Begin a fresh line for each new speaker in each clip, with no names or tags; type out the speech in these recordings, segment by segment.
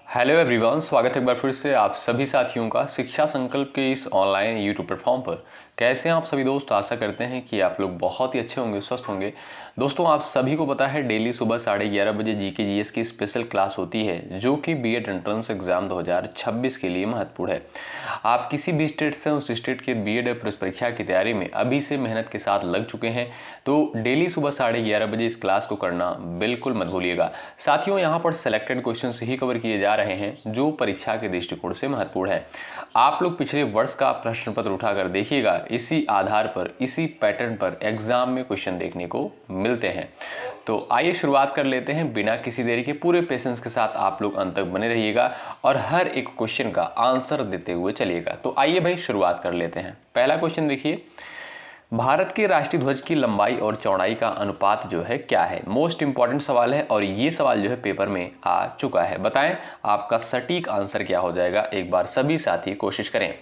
Hello everyone, स्वागत है एक बार फिर से आप सभी साथियों का शिक्षा संकल्प के इस ऑनलाइन यूट्यूब प्लेटफॉर्म पर। कैसे हैं आप सभी दोस्त? आशा करते हैं कि आप लोग बहुत ही अच्छे होंगे, स्वस्थ होंगे। दोस्तों, आप सभी को पता है डेली सुबह 11:30 बजे जीके जीएस की स्पेशल क्लास होती है जो कि बीएड एंट्रेंस एग्जाम 2026 के लिए महत्वपूर्ण है। आप किसी भी स्टेट से उस स्टेट के बीएड प्रवेश परीक्षा की तैयारी में अभी से मेहनत के साथ लग चुके हैं तो डेली सुबह 11:30 बजे इस क्लास को करना बिल्कुल मत भूलिएगा। साथियों, यहाँ पर सेलेक्टेड क्वेश्चन ही कवर किए जा रहे हैं जो परीक्षा के दृष्टिकोण से महत्वपूर्ण है। आप लोग पिछले वर्ष का प्रश्न पत्र उठाकर देखिएगा, इसी आधार पर इसी पैटर्न पर एग्जाम में क्वेश्चन देखने को मिलते हैं। तो आइए शुरुआत कर लेते हैं बिना किसी देरी के। पूरे पेशेंस के साथ आप लोग अंत तक बने रहिएगा और हर एक क्वेश्चन का आंसर देते हुए चलिएगा। तो आइए भाई शुरुआत कर लेते हैं। पहला क्वेश्चन देखिए, भारत के राष्ट्रीय ध्वज की लंबाई और चौड़ाई का अनुपात जो है क्या है? मोस्ट इंपॉर्टेंट सवाल है और ये सवाल जो है पेपर में आ चुका है। बताएं आपका सटीक आंसर क्या हो जाएगा। एक बार सभी साथी कोशिश करें।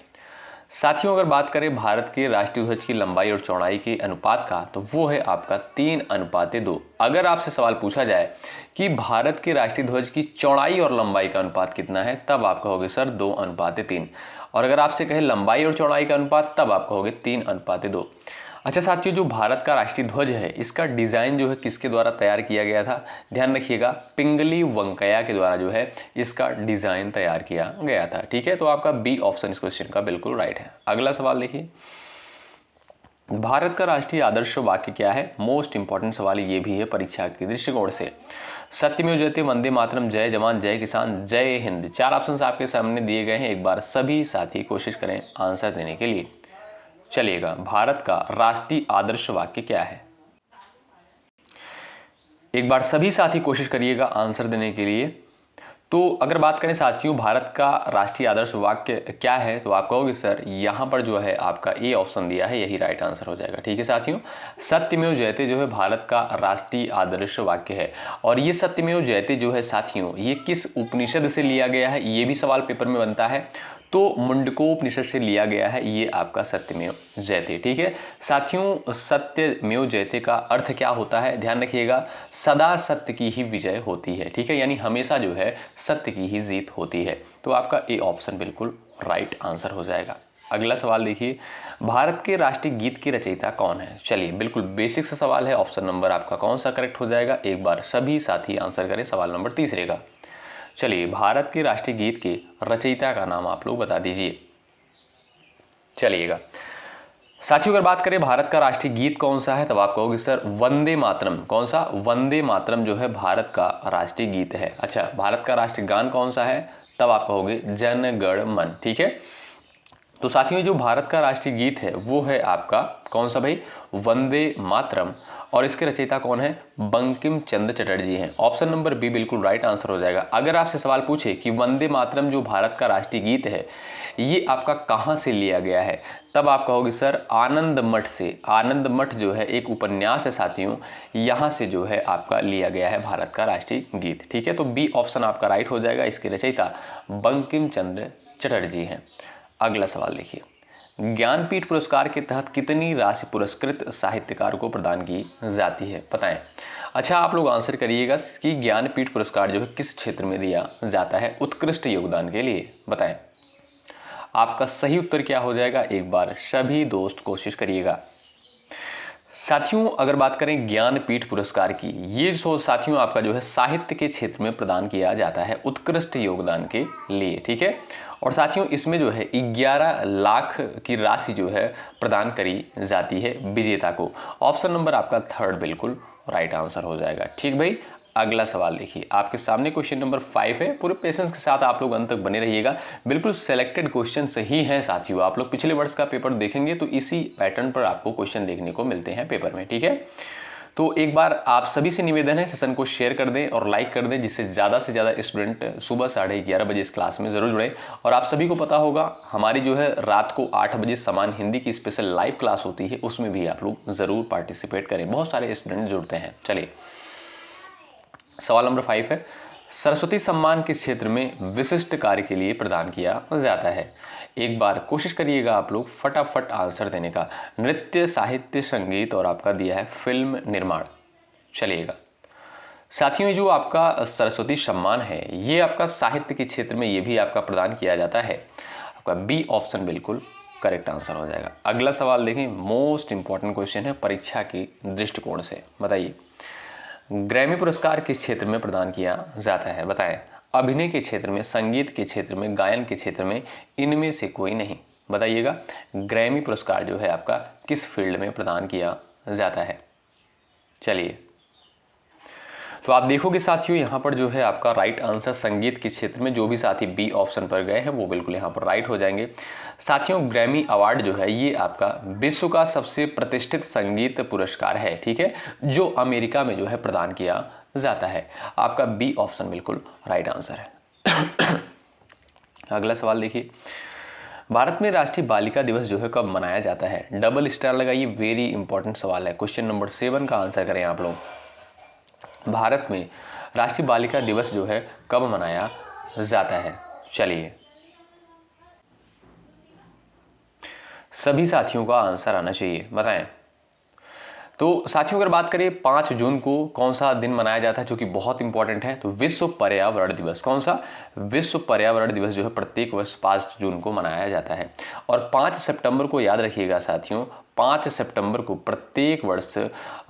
साथियों, अगर बात करें भारत के राष्ट्रीय ध्वज की लंबाई और चौड़ाई के अनुपात का तो वो है आपका 3:2। अगर आपसे सवाल पूछा जाए कि भारत के राष्ट्रीय ध्वज की चौड़ाई और लंबाई का अनुपात कितना है, तब आप कहोगे सर 2:3। और अगर आपसे कहे लंबाई और चौड़ाई का अनुपात, तब आप कहोगे 3:2। अच्छा साथियों, जो भारत का राष्ट्रीय ध्वज है इसका डिज़ाइन जो है किसके द्वारा तैयार किया गया था? ध्यान रखिएगा, पिंगली वेंकैया के द्वारा जो है इसका डिज़ाइन तैयार किया गया था। ठीक है, तो आपका बी ऑप्शन इस क्वेश्चन का बिल्कुल राइट है। अगला सवाल देखिए, भारत का राष्ट्रीय आदर्श वाक्य क्या है? मोस्ट इंपॉर्टेंट सवाल ये भी है परीक्षा के दृष्टिकोण से। सत्यमेव जयते, वंदे मातरम, जय जवान जय किसान, जय हिंद। 4 ऑप्शन आपके सामने दिए गए हैं। एक बार सभी साथी कोशिश करें आंसर देने के लिए। चलिएगा, भारत का राष्ट्रीय आदर्श वाक्य क्या है? एक बार सभी साथी कोशिश करिएगा आंसर देने के लिए। तो अगर बात करें साथियों भारत का राष्ट्रीय आदर्श वाक्य क्या है, तो आप कहोगे सर यहाँ पर जो है आपका ए ऑप्शन दिया है, यही राइट आंसर हो जाएगा। ठीक है साथियों, सत्यमेव जयते जो है भारत का राष्ट्रीय आदर्श वाक्य है। और ये सत्यमेव जयते जो है साथियों, ये किस उपनिषद से लिया गया है, ये भी सवाल पेपर में बनता है। तो मुंडकोपनिषद से लिया गया है ये आपका सत्यमेव जयते। ठीक है साथियों, सत्यमेव जयते का अर्थ क्या होता है? ध्यान रखिएगा, सदा सत्य की ही विजय होती है। ठीक है, यानी हमेशा जो है सत्य की ही जीत होती है। तो आपका ए ऑप्शन बिल्कुल राइट आंसर हो जाएगा। अगला सवाल देखिए, भारत के राष्ट्रीय गीत की रचयिता कौन है? चलिए, बिल्कुल बेसिक सा सवाल है। ऑप्शन नंबर आपका कौन सा करेक्ट हो जाएगा? एक बार सभी साथी आंसर करें। सवाल नंबर 3 का। चलिए, भारत के राष्ट्रीय गीत के रचयिता का नाम आप लोग बता दीजिए। चलिएगा साथियों, अगर बात करें भारत का राष्ट्रीय गीत कौन सा है, तब आप कहोगे सर वंदे मातरम। कौन सा? वंदे मातरम जो है भारत का राष्ट्रीय गीत है। अच्छा, भारत का राष्ट्रीय गान कौन सा है? तब आप कहोगे जन गण मन। ठीक है, तो साथियों जो भारत का राष्ट्रीय गीत है वो है आपका कौन सा भाई? वंदे मातरम। और इसके रचयिता कौन है? बंकिम चंद्र चटर्जी हैं। ऑप्शन नंबर बी बिल्कुल राइट आंसर हो जाएगा। अगर आपसे सवाल पूछे कि वंदे मातरम जो भारत का राष्ट्रीय गीत है ये आपका कहाँ से लिया गया है, तब आप कहोगे सर आनंद मठ से। आनंद मठ जो है एक उपन्यास है साथियों, यहाँ से जो है आपका लिया गया है भारत का राष्ट्रीय गीत। ठीक है, तो बी ऑप्शन आपका राइट हो जाएगा। इसके रचयिता बंकिम चंद्र चटर्जी हैं। अगला सवाल देखिए, ज्ञानपीठ पुरस्कार के तहत कितनी राशि पुरस्कृत साहित्यकार को प्रदान की जाती है? बताएं। अच्छा, आप लोग आंसर करिएगा कि ज्ञानपीठ पुरस्कार जो है किस क्षेत्र में दिया जाता है उत्कृष्ट योगदान के लिए? बताएं आपका सही उत्तर क्या हो जाएगा। एक बार सभी दोस्त कोशिश करिएगा। साथियों, अगर बात करें ज्ञानपीठ पुरस्कार की, ये साथियों आपका जो है साहित्य के क्षेत्र में प्रदान किया जाता है उत्कृष्ट योगदान के लिए। ठीक है, और साथियों इसमें जो है 11 लाख की राशि जो है प्रदान करी जाती है विजेता को। ऑप्शन नंबर आपका 3 बिल्कुल राइट आंसर हो जाएगा। ठीक भाई, अगला सवाल देखिए, आपके सामने क्वेश्चन नंबर 5 है। पूरे पेशेंस के साथ आप लोग अंत तक बने रहिएगा। बिल्कुल सेलेक्टेड क्वेश्चन ही हैं साथियों। आप लोग पिछले वर्ष का पेपर देखेंगे तो इसी पैटर्न पर आपको क्वेश्चन देखने को मिलते हैं पेपर में। ठीक है, तो एक बार आप सभी से निवेदन है सेशन को शेयर कर दें और लाइक कर दें, जिससे ज़्यादा से ज़्यादा स्टूडेंट सुबह 11:30 बजे इस क्लास में ज़रूर जुड़ें। और आप सभी को पता होगा हमारी जो है रात को 8 बजे समान हिंदी की स्पेशल लाइव क्लास होती है, उसमें भी आप लोग ज़रूर पार्टिसिपेट करें। बहुत सारे स्टूडेंट जुड़ते हैं। चलिए, सवाल नंबर 5 है, सरस्वती सम्मान किस क्षेत्र में विशिष्ट कार्य के लिए प्रदान किया जाता है? एक बार कोशिश करिएगा आप लोग फटाफट आंसर देने का। नृत्य, साहित्य, संगीत और आपका दिया है फिल्म निर्माण। चलिएगा साथियों जो आपका सरस्वती सम्मान है ये आपका साहित्य के क्षेत्र में ये भी आपका प्रदान किया जाता है। आपका बी ऑप्शन बिल्कुल करेक्ट आंसर हो जाएगा। अगला सवाल देखें, मोस्ट इंपॉर्टेंट क्वेश्चन है परीक्षा की दृष्टिकोण से। बताइए ग्रैमी पुरस्कार किस क्षेत्र में प्रदान किया जाता है? बताएं। अभिनय के क्षेत्र में, संगीत के क्षेत्र में, गायन के क्षेत्र में, इनमें से कोई नहीं। बताइएगा ग्रैमी पुरस्कार जो है आपका किस फील्ड में प्रदान किया जाता है? चलिए तो आप देखोगे साथियों यहाँ पर जो है आपका राइट आंसर संगीत के क्षेत्र में, जो भी साथी बी ऑप्शन पर गए हैं वो बिल्कुल यहाँ पर राइट हो जाएंगे। साथियों ग्रैमी अवार्ड जो है ये आपका विश्व का सबसे प्रतिष्ठित संगीत पुरस्कार है, ठीक है, जो अमेरिका में जो है प्रदान किया जाता है। आपका बी ऑप्शन बिल्कुल राइट आंसर है। अगला सवाल देखिए, भारत में राष्ट्रीय बालिका दिवस जो है कब मनाया जाता है? डबल स्टार लगाइए, वेरी इंपॉर्टेंट सवाल है। क्वेश्चन नंबर 7 का आंसर करें आप लोग। भारत में राष्ट्रीय बालिका दिवस जो है कब मनाया जाता है? चलिए सभी साथियों का आंसर आना चाहिए, बताएं। तो साथियों अगर बात करें 5 जून को कौन सा दिन मनाया जाता है जो कि बहुत इंपॉर्टेंट है, तो विश्व पर्यावरण दिवस। कौन सा? विश्व पर्यावरण दिवस जो है प्रत्येक वर्ष 5 जून को मनाया जाता है। और 5 सितंबर को याद रखिएगा साथियों, 5 सितंबर को प्रत्येक वर्ष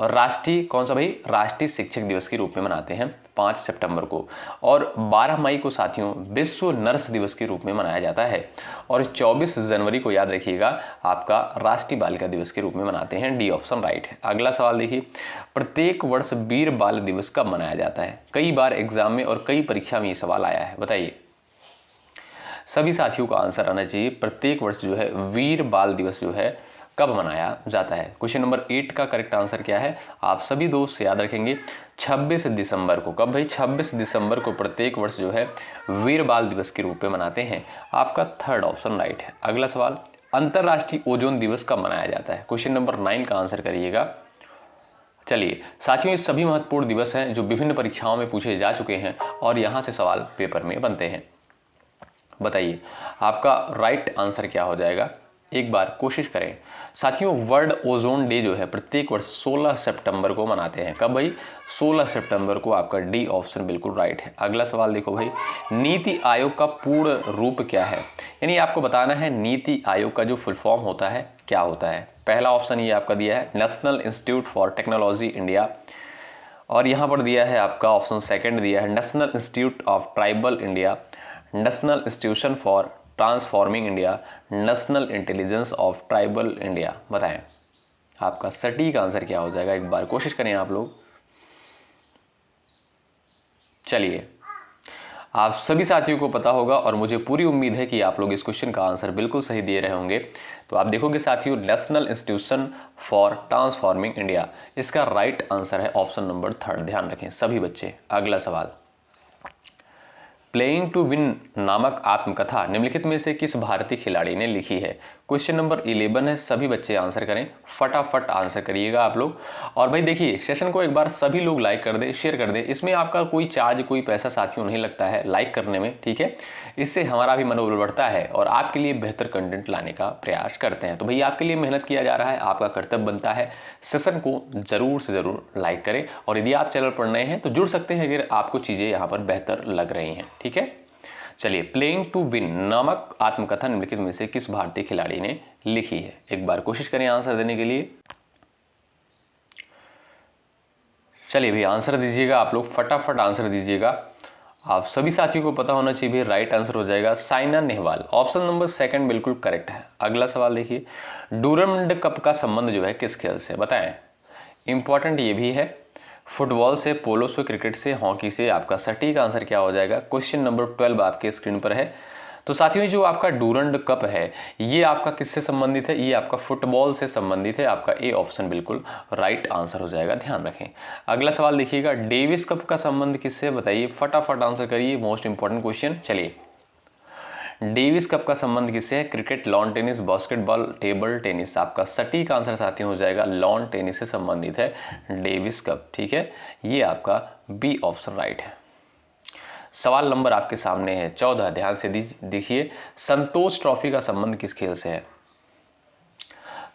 राष्ट्रीय कौन सा भाई? राष्ट्रीय शिक्षक दिवस के रूप में मनाते हैं 5 सितंबर को। और 12 मई को साथियों विश्व नर्स दिवस के रूप में मनाया जाता है। और 24 जनवरी को याद रखिएगा आपका राष्ट्रीय बालिका दिवस के रूप में मनाते हैं। डी ऑप्शन राइट है। अगला सवाल देखिए, प्रत्येक वर्ष वीर बाल दिवस कब मनाया जाता है? कई बार एग्जाम में और कई परीक्षा में ये सवाल आया है, बताइए। सभी साथियों का आंसर आना चाहिए, प्रत्येक वर्ष जो है वीर बाल दिवस जो है कब मनाया जाता है? क्वेश्चन नंबर 8 का करेक्ट आंसर क्या है? आप सभी दोस्त याद रखेंगे 26 दिसंबर को। कब भाई? 26 दिसंबर को प्रत्येक वर्ष जो है वीर बाल दिवस के रूप में मनाते हैं। आपका थर्ड ऑप्शन राइट है। अगला सवाल, अंतर्राष्ट्रीय ओजोन दिवस कब मनाया जाता है? क्वेश्चन नंबर 9 का आंसर करिएगा। चलिए साथियों ये सभी महत्वपूर्ण दिवस हैं जो विभिन्न परीक्षाओं में पूछे जा चुके हैं और यहाँ से सवाल पेपर में बनते हैं। बताइए आपका राइट आंसर क्या हो जाएगा? एक बार कोशिश करें। साथियों वर्ल्ड ओजोन डे जो है प्रत्येक वर्ष 16 सितंबर को मनाते हैं। कब भाई? 16 सितंबर को। आपका डी ऑप्शन बिल्कुल राइट है। अगला सवाल देखो भाई, नीति आयोग का पूर्ण रूप क्या है? यानी आपको बताना है नीति आयोग का जो फुल फॉर्म होता है क्या होता है। पहला ऑप्शन ये आपका दिया है national institute for technology India, और यहाँ पर दिया है आपका ऑप्शन सेकंड दिया है national institute of tribal India, national institution for transforming India, national intelligence of tribal India. बताएं आपका सटीक आंसर क्या हो जाएगा? एक बार कोशिश करें आप लोग। चलिए आप सभी साथियों को पता होगा और मुझे पूरी उम्मीद है कि आप लोग इस क्वेश्चन का आंसर बिल्कुल सही दे रहे होंगे। तो आप देखोगे साथियों national institution for transforming India, इसका राइट आंसर है ऑप्शन नंबर 3। ध्यान रखें सभी बच्चे। अगला सवाल, प्लेइंग टू विन नामक आत्मकथा निम्नलिखित में से किस भारतीय खिलाड़ी ने लिखी है? क्वेश्चन नंबर 11 है। सभी बच्चे आंसर करें, फटाफट आंसर करिएगा आप लोग। और भाई देखिए सेशन को एक बार सभी लोग लाइक कर दें, शेयर कर दें। इसमें आपका कोई चार्ज कोई पैसा साथियों नहीं लगता है लाइक करने में, ठीक है। इससे हमारा भी मनोबल बढ़ता है और आपके लिए बेहतर कंटेंट लाने का प्रयास करते हैं। तो भाई आपके लिए मेहनत किया जा रहा है, आपका कर्तव्य बनता है सेशन को जरूर से जरूर लाइक करें। और यदि आप चैनल पर नए हैं तो जुड़ सकते हैं अगर आपको चीज़ें यहाँ पर बेहतर लग रही हैं, ठीक है। चलिए प्लेइंग टू विन नामक आत्मकथा निम्नलिखित में से किस भारतीय खिलाड़ी ने लिखी है? एक बार कोशिश करें आंसर देने के लिए। चलिए भी आंसर दीजिएगा आप लोग, फटाफट आंसर दीजिएगा। आप सभी साथियों को पता होना चाहिए, राइट आंसर हो जाएगा साइना नेहवाल। ऑप्शन नंबर 2 बिल्कुल करेक्ट है। अगला सवाल देखिए, डूरंड कप का संबंध जो है किस खेल से? बताएं। इंपॉर्टेंट ये भी है, फुटबॉल से, पोलो से, क्रिकेट से, हॉकी से। आपका सटीक आंसर क्या हो जाएगा? क्वेश्चन नंबर 12 आपके स्क्रीन पर है। तो साथियों जो आपका डूरंड कप है ये आपका किससे संबंधित है? ये आपका फुटबॉल से संबंधित है। आपका ए ऑप्शन बिल्कुल राइट आंसर हो जाएगा, ध्यान रखें। अगला सवाल देखिएगा, डेविस कप का संबंध किससे? बताइए फटाफट आंसर करिए, मोस्ट इंपॉर्टेंट क्वेश्चन। चलिए डेविस कप का संबंध किससे है? Cricket, lawn tennis, basketball, table tennis. आपका सटीक आंसर साथियों हो जाएगा लॉन टेनिस से संबंधित है डेविस कप, ठीक है। ये आपका बी ऑप्शन राइट है। सवाल नंबर आपके सामने है 14, ध्यान से देखिए, संतोष ट्रॉफी का संबंध किस खेल से है?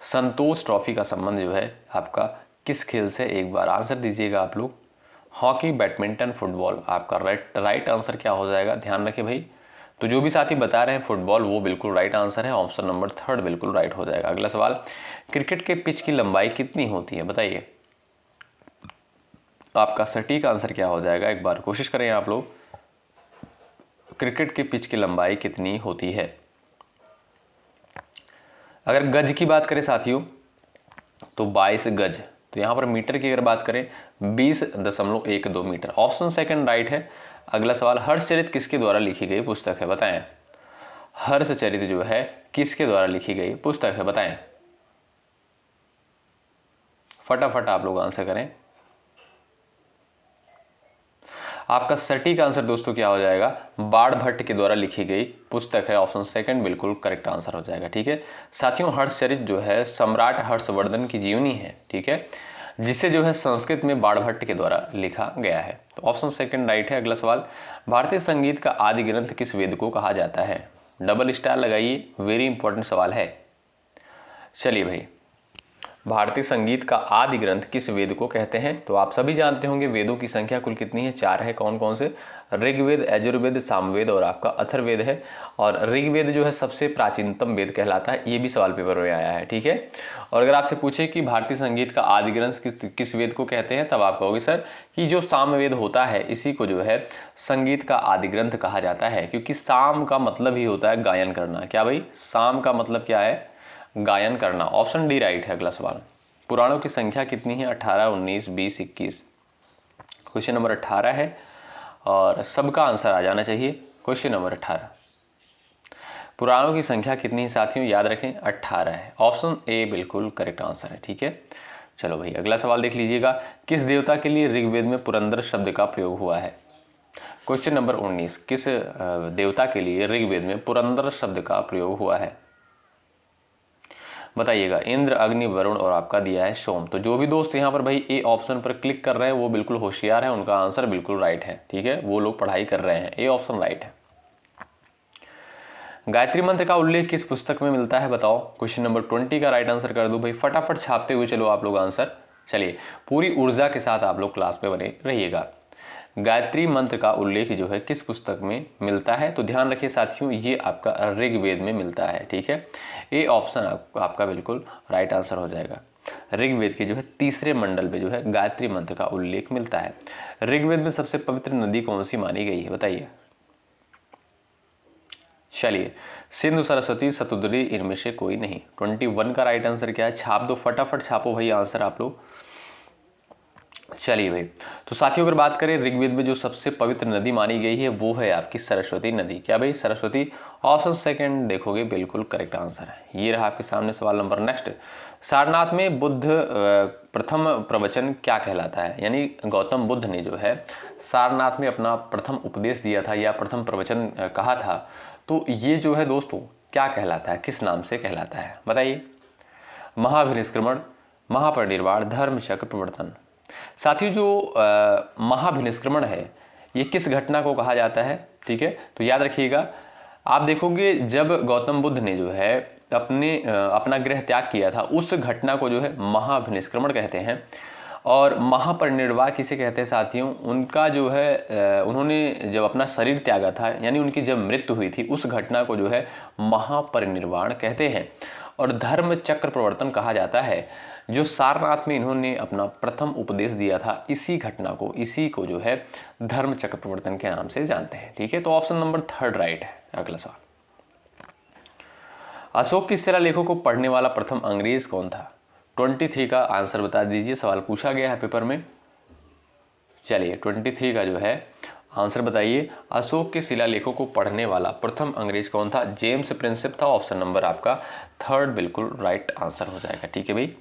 संतोष ट्रॉफी का संबंध जो है आपका किस खेल से? एक बार आंसर दीजिएगा आप लोग हॉकी, बैडमिंटन, फुटबॉल। आपका राइट आंसर क्या हो जाएगा, ध्यान रखिए भाई। तो जो भी साथी बता रहे हैं फुटबॉल, वो बिल्कुल राइट आंसर है, ऑप्शन नंबर 3 बिल्कुल राइट हो जाएगा। अगला सवाल, क्रिकेट के पिच की लंबाई कितनी होती है, बताइए। तो आपका सटीक आंसर क्या हो जाएगा, एक बार कोशिश करें आप लोग। क्रिकेट के पिच की लंबाई कितनी होती है? अगर गज की बात करें साथियों तो 22 गज। तो यहाँ पर मीटर की अगर बात करें 20.12 मीटर। ऑप्शन सेकंड राइट है। अगला सवाल, हर्षचरित किसके द्वारा लिखी गई पुस्तक है, बताएं। हर्षचरित जो है किसके द्वारा लिखी गई पुस्तक है, बताएं। फटाफट आप लोग आंसर करें। आपका सटीक आंसर दोस्तों क्या हो जाएगा, बाणभट्ट के द्वारा लिखी गई पुस्तक है, ऑप्शन सेकंड बिल्कुल करेक्ट आंसर हो जाएगा। ठीक है साथियों, हर्षचरित जो है सम्राट हर्षवर्धन की जीवनी है, ठीक है, जिसे जो है संस्कृत में बाणभट्ट के द्वारा लिखा गया है। तो ऑप्शन सेकंड राइट है। अगला सवाल, भारतीय संगीत का आदि ग्रंथ किस वेद को कहा जाता है? डबल स्टार लगाइए, वेरी इंपॉर्टेंट सवाल है। चलिए भाई, भारतीय संगीत का आदि ग्रंथ किस वेद को कहते हैं? तो आप सभी जानते होंगे वेदों की संख्या कुल कितनी है, 4 है। कौन कौन से? ऋग्वेद, यजुर्वेद, सामवेद और आपका अथर्ववेद है। और ऋग्वेद जो है सबसे प्राचीनतम वेद कहलाता है, ये भी सवाल पेपर में आया है, ठीक है। और अगर आपसे पूछे कि भारतीय संगीत का आदि ग्रंथ किस वेद को कहते हैं, तब आप कहोगे सर कि जो सामवेद होता है इसी को जो है संगीत का आदि ग्रंथ कहा जाता है, क्योंकि साम का मतलब ही होता है गायन करना। क्या भाई, साम का मतलब क्या है, गायन करना। ऑप्शन डी राइट है। अगला सवाल, पुराणों की संख्या कितनी है? 18, 19, 20, 21। क्वेश्चन नंबर 18 है और सबका आंसर आ जाना चाहिए। क्वेश्चन नंबर 18, पुराणों की संख्या कितनी है साथियों, याद रखें 18 है। ऑप्शन ए बिल्कुल करेक्ट आंसर है, ठीक है। चलो भाई अगला सवाल देख लीजिएगा, किस देवता के लिए ऋग्वेद में पुरंदर शब्द का प्रयोग हुआ है? क्वेश्चन नंबर 19, किस देवता के लिए ऋग्वेद में पुरंदर शब्द का प्रयोग हुआ है, बताइएगा। इंद्र, अग्नि, वरुण और आपका दिया है सोम। तो जो भी दोस्त यहाँ पर भाई ए ऑप्शन पर क्लिक कर रहे हैं वो बिल्कुल होशियार है, उनका आंसर बिल्कुल राइट है, ठीक है, वो लोग पढ़ाई कर रहे हैं, ए ऑप्शन राइट है। गायत्री मंत्र का उल्लेख किस पुस्तक में मिलता है, बताओ। क्वेश्चन नंबर 20 का राइट आंसर कर दो भाई, फटाफट छापते हुए चलो आप लोग आंसर। चलिए पूरी ऊर्जा के साथ आप लोग क्लास में बने रहिएगा। गायत्री मंत्र का उल्लेख जो है किस पुस्तक में मिलता है? तो ध्यान रखिए साथियों, ये आपका ऋग्वेद में मिलता है, ठीक है। ए ऑप्शन आपका बिल्कुल राइट आंसर हो जाएगा। ऋग्वेद के जो है 3रे मंडल में जो है गायत्री मंत्र का उल्लेख मिलता है। ऋग्वेद में सबसे पवित्र नदी कौन सी मानी गई है, बताइए। चलिए, सिंधु, सरस्वती, सतुद्री, इनमें से कोई नहीं। 21 का राइट आंसर क्या है, छाप दो, फटाफट छापो भाई आंसर आप लोग। चलिए भाई, तो साथियों अगर बात करें ऋग्वेद में जो सबसे पवित्र नदी मानी गई है वो है आपकी सरस्वती नदी। क्या भाई, सरस्वती। ऑप्शन सेकंड देखोगे बिल्कुल करेक्ट आंसर है। ये रहा आपके सामने सवाल नंबर नेक्स्ट। सारनाथ में बुद्ध प्रथम प्रवचन क्या कहलाता है? यानी गौतम बुद्ध ने जो है सारनाथ में अपना प्रथम उपदेश दिया था या प्रथम प्रवचन कहा था, तो ये जो है दोस्तों क्या कहलाता है, किस नाम से कहलाता है, बताइए। महाभिनिष्क्रमण, महापरिनिर्वाण, धर्म चक्र प्रवर्तन। साथियों जो महाभिनिष्क्रमण है ये किस घटना को कहा जाता है, ठीक है। तो याद रखिएगा, आप देखोगे जब गौतम बुद्ध ने जो है अपना गृह त्याग किया था उस घटना को जो है महाभिनिष्क्रमण कहते हैं। और महापरिनिर्वाण किसे कहते हैं साथियों, उनका जो है उन्होंने जब अपना शरीर त्यागा था यानी उनकी जब मृत्यु हुई थी उस घटना को जो है महापरिनिर्वाण कहते हैं। और धर्म चक्र प्रवर्तन कहा जाता है जो सारनाथ में इन्होंने अपना प्रथम उपदेश दिया था, इसी घटना को, इसी को जो है धर्म चक्र प्रवर्तन के नाम से जानते हैं, ठीक है। तो ऑप्शन नंबर 3 राइट है। अगला सवाल, अशोक की शिलालेखों को पढ़ने वाला प्रथम अंग्रेज कौन था? 23 का आंसर बता दीजिए, सवाल पूछा गया है पेपर में। चलिए 23 का जो है आंसर बताइए, अशोक के शिलालेखों को पढ़ने वाला प्रथम अंग्रेज कौन था? जेम्स प्रिंसेप था। ऑप्शन नंबर आपका 3 बिल्कुल राइट आंसर हो जाएगा, ठीक है भाई।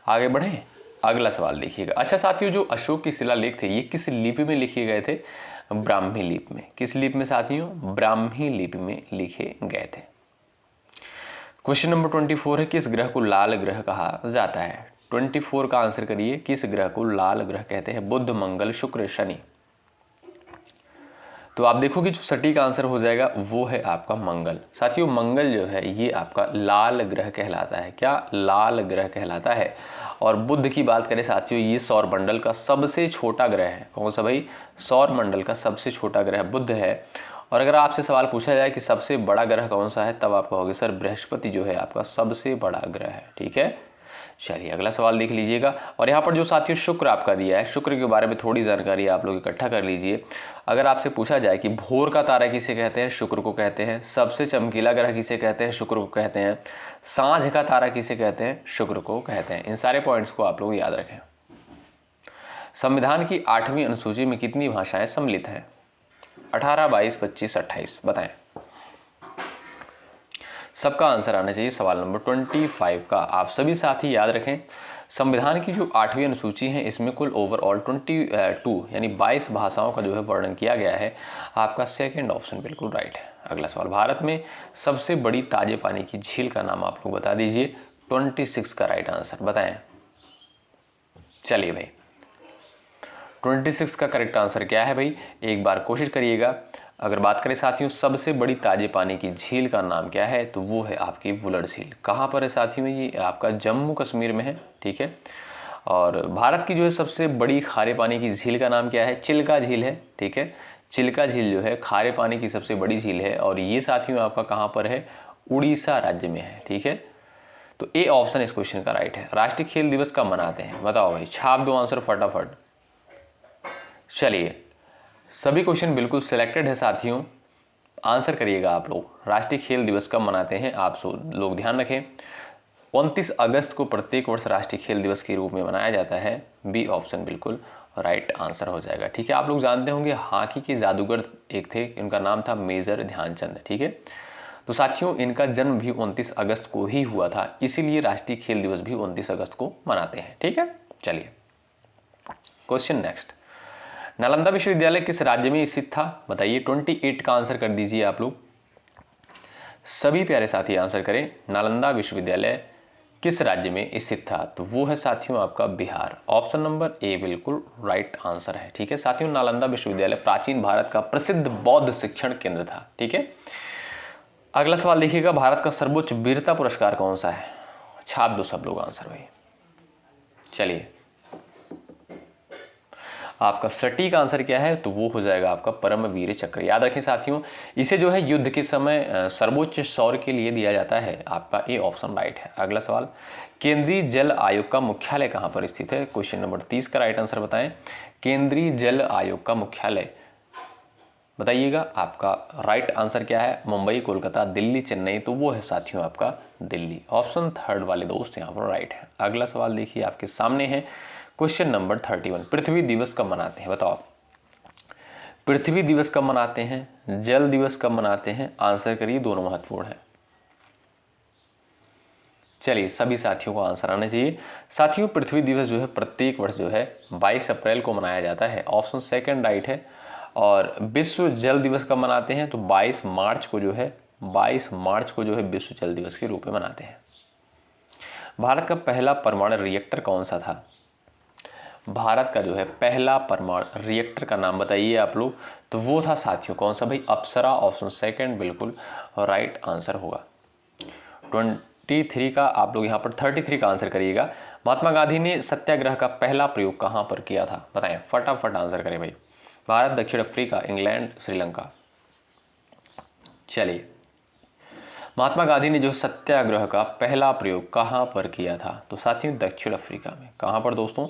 आगे बढ़ें, अगला सवाल देखिएगा। अच्छा साथियों, जो अशोक की शिलालेख थे ये किस लिपि में लिखे गए थे? ब्राह्मी लिपि में। किस लिपि में साथियों? ब्राह्मी लिपि में लिखे गए थे। क्वेश्चन नंबर 24 है, किस ग्रह को लाल ग्रह कहा जाता है? 24 का आंसर करिए, किस ग्रह को लाल ग्रह कहते हैं? बुध, मंगल, शुक्र, शनि। तो आप देखो कि जो सटीक आंसर हो जाएगा वो है आपका मंगल। साथियों मंगल जो है ये आपका लाल ग्रह कहलाता है। क्या? लाल ग्रह कहलाता है। और बुध की बात करें साथियों, ये सौर मंडल का सबसे छोटा ग्रह है। कौन सा भाई? सौर मंडल का सबसे छोटा ग्रह बुध है। और अगर आपसे सवाल पूछा जाए कि सबसे बड़ा ग्रह कौन सा है, तब आप कहोगे सर बृहस्पति जो है आपका सबसे बड़ा ग्रह है। ठीक है, चलिए अगला सवाल देख लीजिएगा। और यहाँ पर जो साथियों शुक्र आपका दिया है, शुक्र के बारे में थोड़ी जानकारी आप लोग इकट्ठा कर लीजिए। अगर आपसे पूछा जाए कि भोर का तारा किसे कहते हैं, शुक्र को कहते हैं। सबसे चमकीला ग्रह किसे कहते हैं, शुक्र को कहते हैं। सांझ का तारा किसे कहते हैं, शुक्र को कहते हैं। इन सारे पॉइंट्स को आप लोग याद रखें। संविधान की 8वीं अनुसूची में कितनी भाषाएं सम्मिलित हैं? 18, 22, 25, 28 बताएं। सबका आंसर आना चाहिए सवाल नंबर 25 का। आप सभी साथी याद रखें, संविधान की जो 8वीं अनुसूची है इसमें कुल ओवरऑल 22 यानी 22 भाषाओं का जो है वर्णन किया गया है। आपका सेकंड ऑप्शन बिल्कुल राइट है। अगला सवाल, भारत में सबसे बड़ी ताजे पानी की झील का नाम आप लोग बता दीजिए। 26 का राइट आंसर बताएं। चलिए भाई 26 का करेक्ट आंसर क्या है भाई, एक बार कोशिश करिएगा। अगर बात करें साथियों सबसे बड़ी ताजे पानी की झील का नाम क्या है, तो वो है आपकी वुलर झील। कहाँ पर है साथियों? ये आपका जम्मू कश्मीर में है। ठीक है, और भारत की जो है सबसे बड़ी खारे पानी की झील का नाम क्या है? चिल्का झील है। ठीक है, चिल्का झील जो है खारे पानी की सबसे बड़ी झील है, और ये साथियों आपका कहाँ पर है? उड़ीसा राज्य में है। ठीक है, तो ए ऑप्शन इस क्वेश्चन का राइट है। राष्ट्रीय खेल दिवस कब मनाते हैं? बताओ भाई, छाप दो आंसर फटाफट। चलिए सभी क्वेश्चन बिल्कुल सिलेक्टेड है साथियों, आंसर करिएगा आप लोग। राष्ट्रीय खेल दिवस कब मनाते हैं आप लोग ध्यान रखें। 29 अगस्त को प्रत्येक वर्ष राष्ट्रीय खेल दिवस के रूप में मनाया जाता है। बी ऑप्शन बिल्कुल राइट आंसर हो जाएगा। ठीक है, आप लोग जानते होंगे हॉकी के जादूगर एक थे, इनका नाम था मेजर ध्यानचंद। ठीक है, तो साथियों इनका जन्म भी 29 अगस्त को ही हुआ था, इसीलिए राष्ट्रीय खेल दिवस भी 29 अगस्त को मनाते हैं। ठीक है, चलिए क्वेश्चन नेक्स्ट, नालंदा विश्वविद्यालय किस राज्य में स्थित था? बताइए। 28 का आंसर कर दीजिए आप लोग। सभी प्यारे साथी आंसर करें, नालंदा विश्वविद्यालय किस राज्य में स्थित था? तो वो है साथियों आपका बिहार। ऑप्शन नंबर ए बिल्कुल राइट आंसर है। ठीक है साथियों, नालंदा विश्वविद्यालय प्राचीन भारत का प्रसिद्ध बौद्ध शिक्षण केंद्र था। ठीक है, अगला सवाल देखिएगा, भारत का सर्वोच्च वीरता पुरस्कार कौन सा है? छाप दो सब लोग आंसर भाई। चलिए आपका सटीक आंसर क्या है, तो वो हो जाएगा आपका परमवीर चक्र। याद रखें साथियों, इसे जो है युद्ध के समय सर्वोच्च शौर्य के लिए दिया जाता है। आपका ए ऑप्शन राइट है। अगला सवाल, केंद्रीय जल आयोग का मुख्यालय कहाँ पर स्थित है? क्वेश्चन नंबर 30 का राइट आंसर बताएं। केंद्रीय जल आयोग का मुख्यालय बताइएगा। आपका राइट आंसर क्या है? मुंबई, कोलकाता, दिल्ली, चेन्नई, तो वो है साथियों आपका दिल्ली। ऑप्शन थर्ड वाले दोस्त यहाँ पर राइट है। अगला सवाल देखिए आपके सामने है, क्वेश्चन नंबर 31, पृथ्वी दिवस कब मनाते हैं? बताओ, पृथ्वी दिवस कब मनाते हैं, जल दिवस कब मनाते हैं? आंसर करिए, दोनों महत्वपूर्ण है। चलिए सभी साथियों को आंसर आना चाहिए। साथियों पृथ्वी दिवस जो है प्रत्येक वर्ष जो है 22 अप्रैल को मनाया जाता है। ऑप्शन सेकंड राइट है। और विश्व जल दिवस कब मनाते हैं? तो 22 मार्च को जो है विश्व जल दिवस के रूप में मनाते हैं। भारत का पहला परमाणु रिएक्टर कौन सा था? भारत का जो है पहला परमाणु रिएक्टर का नाम बताइए आप लोग। तो वो था साथियों कौन सा भाई? अप्सरा। ऑप्शन सेकंड बिल्कुल राइट आंसर होगा। 23 का आप लोग यहाँ पर 33 का आंसर करिएगा। महात्मा गांधी ने सत्याग्रह का पहला प्रयोग कहाँ पर किया था? बताएं, फटाफट आंसर करें भाई। भारत, दक्षिण अफ्रीका, इंग्लैंड, श्रीलंका। चलिए, महात्मा गांधी ने जो सत्याग्रह का पहला प्रयोग कहाँ पर किया था? तो साथियों दक्षिण अफ्रीका में। कहाँ पर दोस्तों?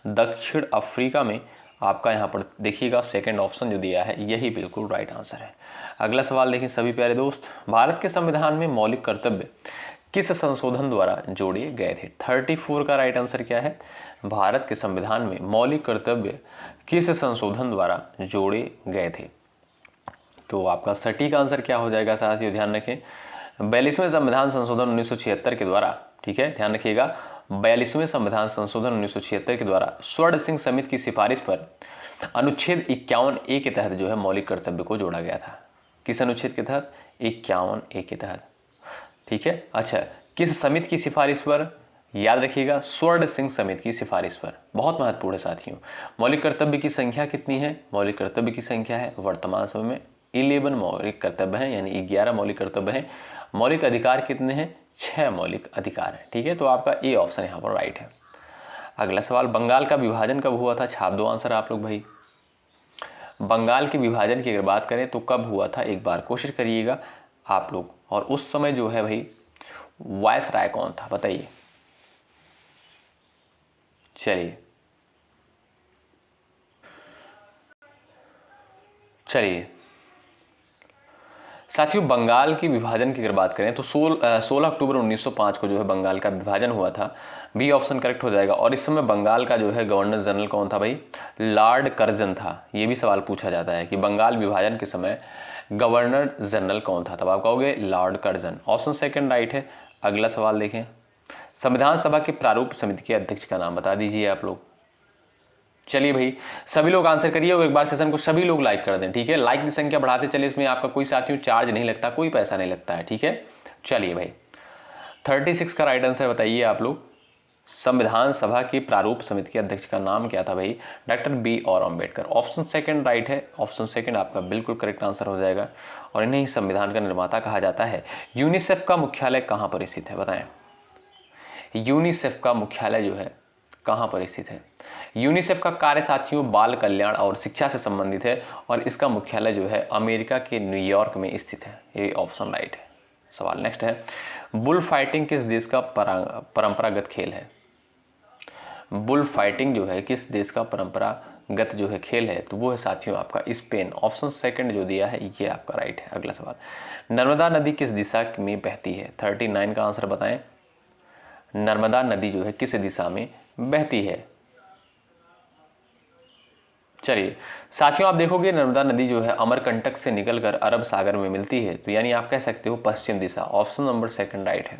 दक्षिण अफ्रीका में। आपका यहाँ पर देखिएगा सेकंड ऑप्शन जो दिया है यही बिल्कुल राइट आंसर है। अगला सवाल देखिए सभी प्यारे दोस्त, भारत के संविधान में मौलिक कर्तव्य किस संशोधन द्वारा जोड़े गए थे? 34 का राइट आंसर क्या है? भारत के संविधान में मौलिक कर्तव्य किस संशोधन द्वारा जोड़े गए थे? तो आपका सटीक आंसर क्या हो जाएगा साथियों? ध्यान रखें, 42वें संविधान संशोधन 1976 के द्वारा। ठीक है, ध्यान रखिएगा, 42वें संविधान संशोधन 1976 के द्वारा स्वर्ण सिंह समिति की सिफारिश पर अनुच्छेद 51A के तहत जो है मौलिक कर्तव्य को जोड़ा गया था। किस अनुच्छेद के तहत? 51A के तहत। ठीक है, अच्छा, किस समिति की सिफारिश पर? याद रखिएगा, स्वर्ण सिंह समिति की सिफारिश पर। बहुत महत्वपूर्ण है साथियों। मौलिक कर्तव्य की संख्या कितनी है? मौलिक कर्तव्य की संख्या है वर्तमान समय में 11 मौलिक कर्तव्य हैं, यानी 11 मौलिक कर्तव्य हैं। मौलिक अधिकार कितने हैं? 6 मौलिक अधिकार हैं। ठीक है, तो आपका ए ऑप्शन यहाँ पर राइट है। अगला सवाल, बंगाल का विभाजन कब हुआ था? छाप दो आंसर आप लोग भाई। बंगाल के विभाजन की अगर बात करें तो कब हुआ था, एक बार कोशिश करिएगा आप लोग। और उस समय जो है भाई वायसराय कौन था, बताइए। चलिए साथियों, बंगाल की विभाजन की अगर बात करें तो 16 अक्टूबर 1905 को जो है बंगाल का विभाजन हुआ था। बी ऑप्शन करेक्ट हो जाएगा। और इस समय बंगाल का जो है गवर्नर जनरल कौन था भाई? लॉर्ड कर्जन था। ये भी सवाल पूछा जाता है कि बंगाल विभाजन के समय गवर्नर जनरल कौन था, तब आप कहोगे Lord Curzon. Option second right है। अगला सवाल देखें, संविधान सभा के प्रारूप समिति के अध्यक्ष का नाम बता दीजिए आप लोग। चलिए भाई, सभी लोग आंसर करिए और एक बार सेशन को सभी लोग लाइक कर दें। ठीक है, लाइक की संख्या बढ़ाते चलिए, इसमें आपका कोई साथियों चार्ज नहीं लगता, कोई पैसा नहीं लगता है। ठीक है, चलिए भाई 36 का राइट आंसर बताइए आप लोग। संविधान सभा की प्रारूप समिति के अध्यक्ष का नाम क्या था भाई? Doctor B R Ambedkar. Option second right है। ऑप्शन सेकंड आपका बिल्कुल करेक्ट आंसर हो जाएगा। और इन्हें ही संविधान का निर्माता कहा जाता है। यूनिसेफ का मुख्यालय कहाँ पर स्थित है, बताएं। यूनिसेफ का मुख्यालय जो है कहाँ पर स्थित है? यूनिसेफ का कार्य साथियों बाल कल्याण और शिक्षा से संबंधित है और इसका मुख्यालय जो है अमेरिका के न्यूयॉर्क में स्थित है। ये ऑप्शन राइट है। सवाल नेक्स्ट है, बुल फाइटिंग किस देश का परंपरागत खेल है? बुल फाइटिंग जो है किस देश का परंपरागत जो है खेल है? तो वो है साथियों आपका स्पेन। ऑप्शन सेकंड जो दिया है ये आपका राइट है। अगला सवाल, नर्मदा नदी किस दिशा में बहती है? 39 का आंसर बताएं। नर्मदा नदी जो है किस दिशा में बहती है? चलिए साथियों, आप देखोगे नर्मदा नदी जो है अमरकंटक से निकलकर अरब सागर में मिलती है, तो यानी आप कह सकते हो पश्चिम दिशा। ऑप्शन नंबर सेकंड राइट है।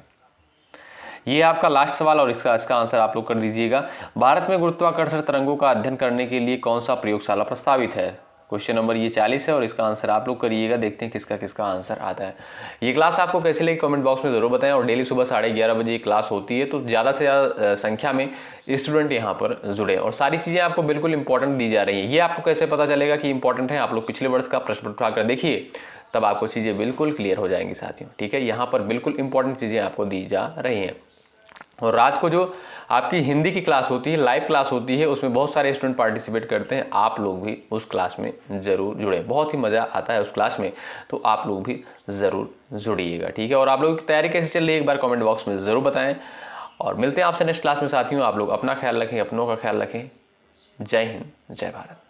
ये आपका लास्ट सवाल और इसका आंसर आप लोग कर दीजिएगा। भारत में गुरुत्वाकर्षण तरंगों का अध्ययन करने के लिए कौन सा प्रयोगशाला प्रस्तावित है? क्वेश्चन नंबर ये 40 है और इसका आंसर आप लोग करिएगा। देखते हैं किसका किसका आंसर आता है। ये क्लास आपको कैसे लगी कमेंट बॉक्स में जरूर बताएं। और डेली सुबह 11:30 बजे ये क्लास होती है, तो ज़्यादा से ज़्यादा संख्या में स्टूडेंट यहाँ पर जुड़े और सारी चीज़ें आपको बिल्कुल इंपॉर्टेंट दी जा रही हैं। ये आपको कैसे पता चलेगा कि इंपॉर्टेंट है? आप लोग पिछले वर्ष का प्रश्न उठाकर देखिए, तब आपको चीज़ें बिल्कुल क्लियर हो जाएंगी साथियों। ठीक है, यहाँ पर बिल्कुल इंपॉर्टेंट चीज़ें आपको दी जा रही हैं। और रात को जो आपकी हिंदी की क्लास होती है, लाइव क्लास होती है, उसमें बहुत सारे स्टूडेंट पार्टिसिपेट करते हैं। आप लोग भी उस क्लास में ज़रूर जुड़े, बहुत ही मज़ा आता है उस क्लास में, तो आप लोग भी ज़रूर जुड़िएगा। ठीक है, और आप लोगों की तैयारी कैसी चल रही है एक बार कमेंट बॉक्स में ज़रूर बताएं। और मिलते हैं आपसे नेक्स्ट क्लास में साथियों। आप लोग अपना ख्याल रखें, अपनों का ख्याल रखें। जय हिंद, जय भारत।